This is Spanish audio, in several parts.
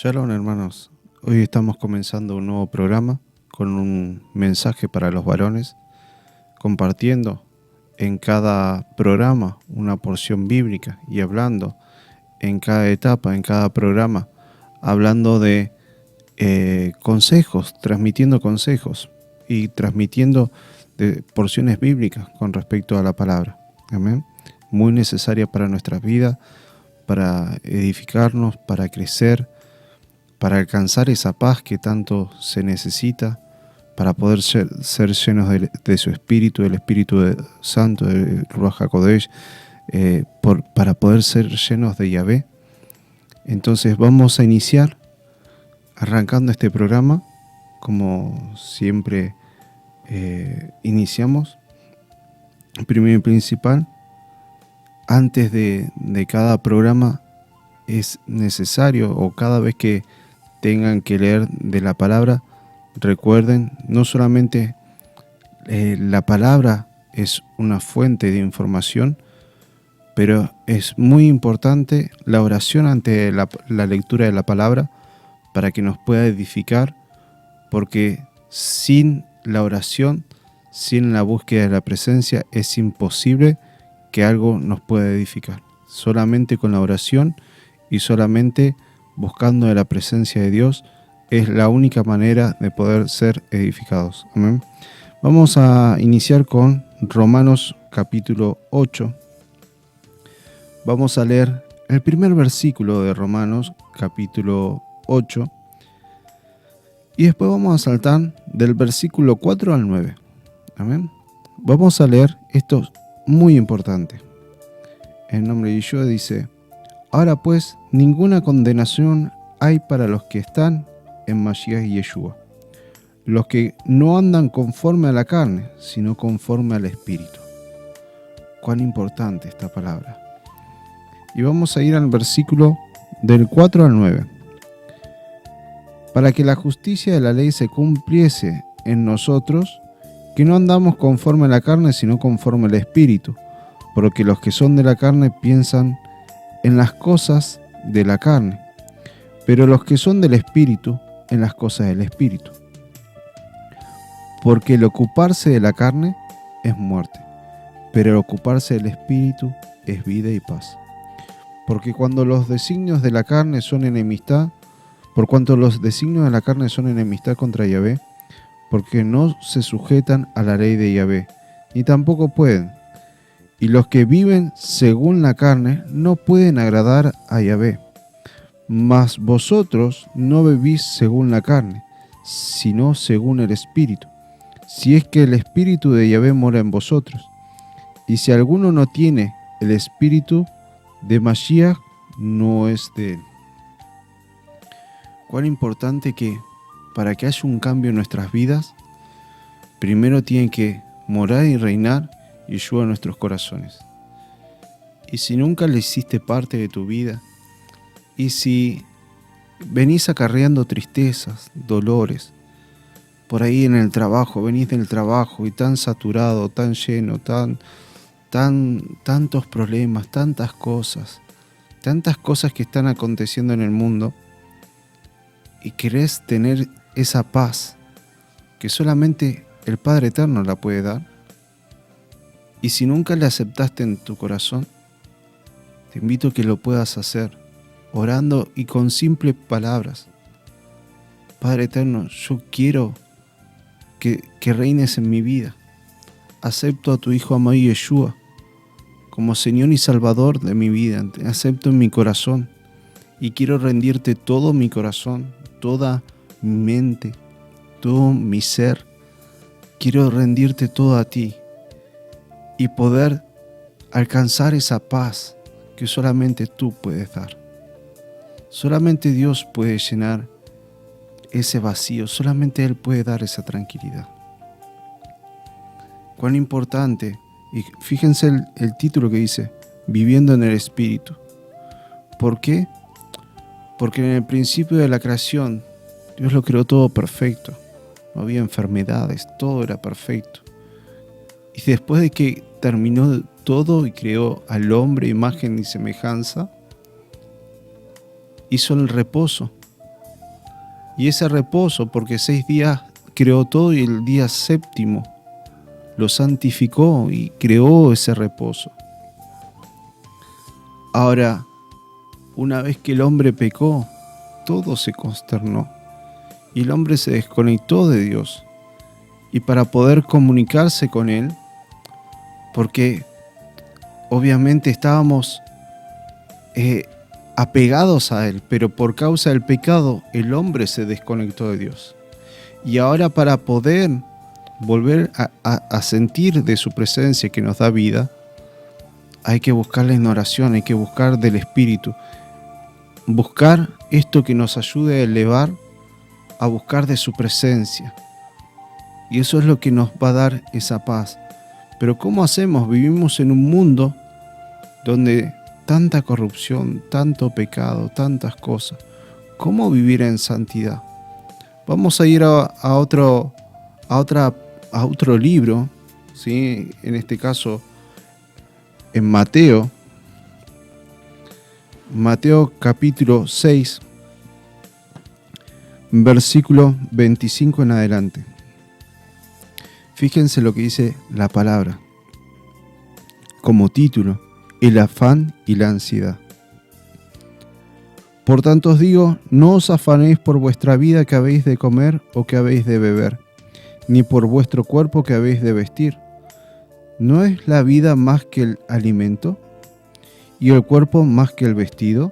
Shalom, hermanos. Hoy estamos comenzando un nuevo programa con un mensaje para los varones, compartiendo en cada programa una porción bíblica y hablando en cada etapa, en cada programa, hablando de consejos, transmitiendo consejos y transmitiendo de porciones bíblicas con respecto a la palabra. Amén. Muy necesaria para nuestras vidas, para edificarnos, para crecer, para alcanzar esa paz que tanto se necesita, para poder ser llenos de su Espíritu, del Espíritu Santo, del Ruach HaKodesh, para poder ser llenos de Yahvé. Entonces vamos a iniciar arrancando este programa, como siempre iniciamos. Primero y principal, antes de cada programa es necesario, o cada vez que tengan que leer de la palabra, recuerden, no solamente la palabra es una fuente de información, pero es muy importante la oración ante la lectura de la palabra para que nos pueda edificar, porque sin la oración, sin la búsqueda de la presencia, es imposible que algo nos pueda edificar. Solamente con la oración y solamente buscando de la presencia de Dios es la única manera de poder ser edificados. Amén. Vamos a iniciar con Romanos capítulo 8. Vamos a leer el primer versículo de Romanos capítulo 8 y después vamos a saltar del versículo 4 al 9. Amén. Vamos a leer esto muy importante. En nombre de Yeshua dice: ahora pues, ninguna condenación hay para los que están en Mashiach y Yeshua, los que no andan conforme a la carne, sino conforme al Espíritu. Cuán importante esta palabra. Y vamos a ir al versículo del 4 al 9. Para que la justicia de la ley se cumpliese en nosotros, que no andamos conforme a la carne, sino conforme al Espíritu, porque los que son de la carne piensan en las cosas de la carne, pero los que son del Espíritu, en las cosas del Espíritu. Porque el ocuparse de la carne es muerte, pero el ocuparse del Espíritu es vida y paz. Porque cuando los designios de la carne son enemistad, por cuanto los designios de la carne son enemistad contra Yahvé, porque no se sujetan a la ley de Yahvé, ni tampoco pueden. Y los que viven según la carne no pueden agradar a Yahvé. Mas vosotros no vivís según la carne, sino según el Espíritu, si es que el Espíritu de Yahvé mora en vosotros. Y si alguno no tiene el Espíritu de Mashiach, no es de él. Cuán importante que para que haya un cambio en nuestras vidas, primero tiene que morar y reinar Yeshua en nuestros corazones. Y si nunca le hiciste parte de tu vida, y si venís acarreando tristezas, dolores, por ahí en el trabajo, venís del trabajo y tan saturado, tan lleno, tantos problemas, tantas cosas que están aconteciendo en el mundo, y querés tener esa paz que solamente el Padre Eterno la puede dar, y si nunca le aceptaste en tu corazón, te invito a que lo puedas hacer, orando y con simples palabras. Padre Eterno, yo quiero que reines en mi vida. Acepto a tu Hijo amado Yeshua como Señor y Salvador de mi vida. Te acepto en mi corazón y quiero rendirte todo mi corazón, toda mi mente, todo mi ser. Quiero rendirte todo a ti y poder alcanzar esa paz que solamente tú puedes dar. Solamente Dios puede llenar ese vacío, solamente Él puede dar esa tranquilidad. Cuán importante, y fíjense el título que dice, viviendo en el Espíritu. ¿Por qué? Porque en el principio de la creación, Dios lo creó todo perfecto. No había enfermedades, todo era perfecto. Y después de que terminó todo y creó al hombre, imagen y semejanza, hizo el reposo. Y ese reposo, porque 6 días creó todo y el día séptimo lo santificó y creó ese reposo. Ahora, una vez que el hombre pecó, todo se consternó y el hombre se desconectó de Dios. Y para poder comunicarse con Él, porque obviamente estábamos apegados a Él, pero por causa del pecado el hombre se desconectó de Dios. Y ahora para poder volver a sentir de su presencia que nos da vida, hay que buscarle en oración, hay que buscar del Espíritu, buscar esto que nos ayude a elevar, a buscar de su presencia. Y eso es lo que nos va a dar esa paz. Pero ¿cómo hacemos? Vivimos en un mundo donde tanta corrupción, tanto pecado, tantas cosas. ¿Cómo vivir en santidad? Vamos a ir a otro libro, ¿sí? En este caso en Mateo capítulo 6, versículo 25 en adelante. Fíjense lo que dice la palabra. Como título, el afán y la ansiedad. Por tanto os digo, no os afanéis por vuestra vida que habéis de comer o que habéis de beber, ni por vuestro cuerpo que habéis de vestir. ¿No es la vida más que el alimento, y el cuerpo más que el vestido?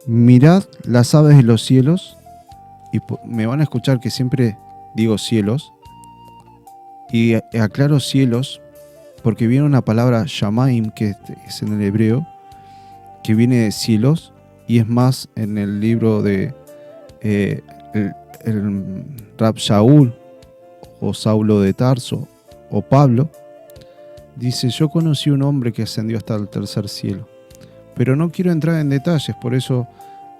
Mirad las aves de los cielos, y me van a escuchar que siempre digo cielos, y aclaro cielos, porque viene una palabra shamaim, que es en el hebreo, que viene de cielos, y es más en el libro de el Rab Shaul, o Saulo de Tarso, o Pablo, dice: yo conocí un hombre que ascendió hasta el tercer cielo. Pero no quiero entrar en detalles, por eso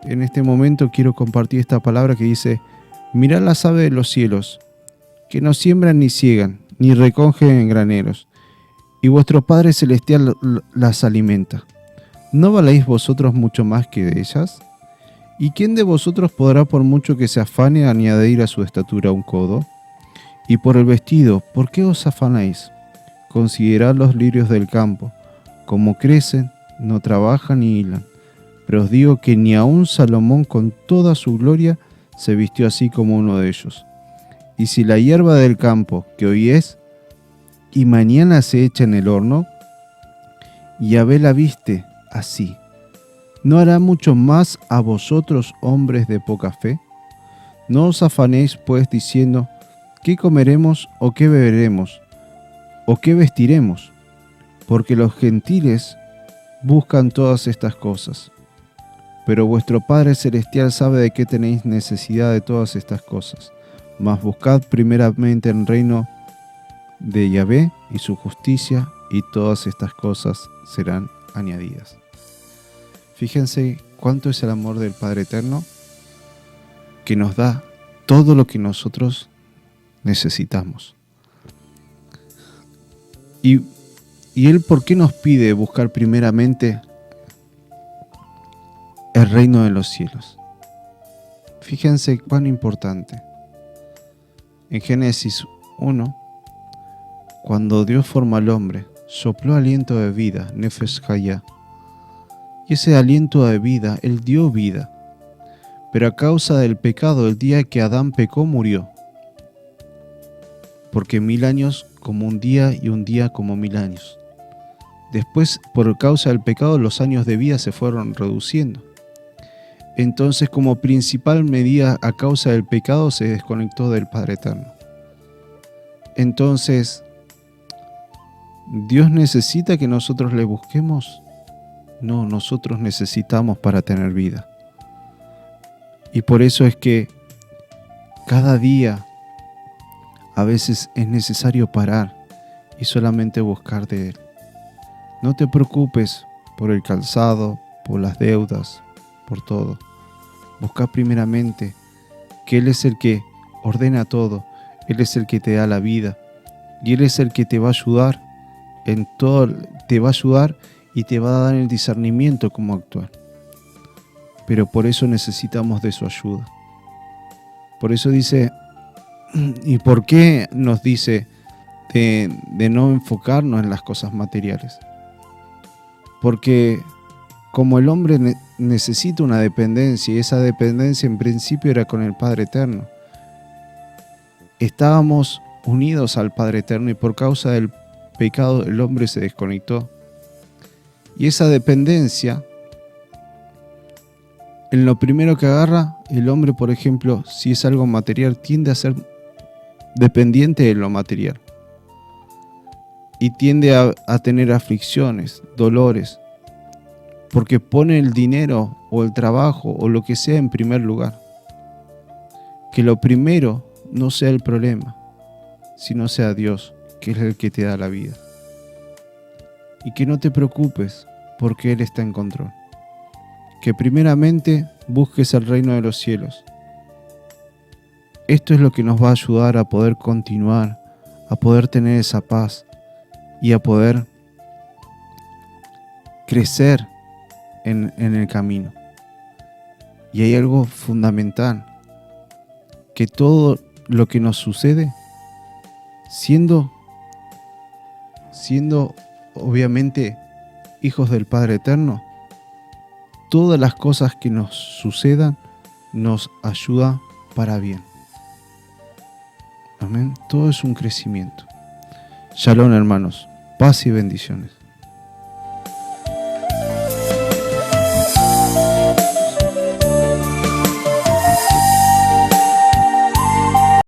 en este momento quiero compartir esta palabra que dice: mirad las aves de los cielos, que no siembran ni ciegan, ni recogen en graneros, y vuestro Padre Celestial las alimenta. ¿No valéis vosotros mucho más que de ellas? ¿Y quién de vosotros podrá, por mucho que se afane, añadir a su estatura un codo? Y por el vestido, ¿por qué os afanáis? Considerad los lirios del campo, como crecen, no trabajan ni hilan. Pero os digo que ni aun Salomón con toda su gloria se vistió así como uno de ellos. Y si la hierba del campo, que hoy es, y mañana se echa en el horno, Yahvé la viste así, ¿no hará mucho más a vosotros, hombres de poca fe? No os afanéis pues diciendo: ¿qué comeremos o qué beberemos o qué vestiremos? Porque los gentiles buscan todas estas cosas. Pero vuestro Padre Celestial sabe de qué tenéis necesidad de todas estas cosas. Mas buscad primeramente el reino de Yahvé y su justicia, y todas estas cosas serán añadidas. Fíjense cuánto es el amor del Padre Eterno, que nos da todo lo que nosotros necesitamos. Y Él, ¿por qué nos pide buscar primeramente el reino de los cielos? Fíjense cuán importante. En Génesis 1, cuando Dios formó al hombre, sopló aliento de vida, Nefesh Hayah. Y ese aliento de vida, Él dio vida. Pero a causa del pecado, el día que Adán pecó, murió. Porque 1000 años como un día y un día como 1000 años. Después, por causa del pecado, los años de vida se fueron reduciendo. Entonces, como principal medida a causa del pecado, se desconectó del Padre Eterno. Entonces, ¿Dios necesita que nosotros le busquemos? No, nosotros necesitamos para tener vida. Y por eso es que cada día a veces es necesario parar y solamente buscar de Él. No te preocupes por el calzado, por las deudas, por todo. Busca primeramente que Él es el que ordena todo, Él es el que te da la vida y Él es el que te va a ayudar en todo, te va a ayudar y te va a dar el discernimiento cómo actuar. pero por eso necesitamos de su ayuda. Por eso dice, ¿y por qué nos dice de no enfocarnos en las cosas materiales? Porque como el hombre necesita una dependencia, y esa dependencia en principio era con el Padre Eterno. Estábamos unidos al Padre Eterno y por causa del pecado el hombre se desconectó. Y esa dependencia, en lo primero que agarra, el hombre, por ejemplo, si es algo material, tiende a ser dependiente de lo material. Y tiende a tener aflicciones, dolores, porque pone el dinero o el trabajo o lo que sea en primer lugar. Que lo primero no sea el problema, sino sea Dios, que es el que te da la vida. Y que no te preocupes, porque Él está en control. Que primeramente busques el reino de los cielos. Esto es lo que nos va a ayudar a poder continuar, a poder tener esa paz y a poder crecer en el camino. Y hay algo fundamental, que todo lo que nos sucede, siendo obviamente hijos del Padre Eterno, todas las cosas que nos sucedan nos ayuda para bien. Amén. Todo es un crecimiento. Shalom, hermanos. Paz y bendiciones.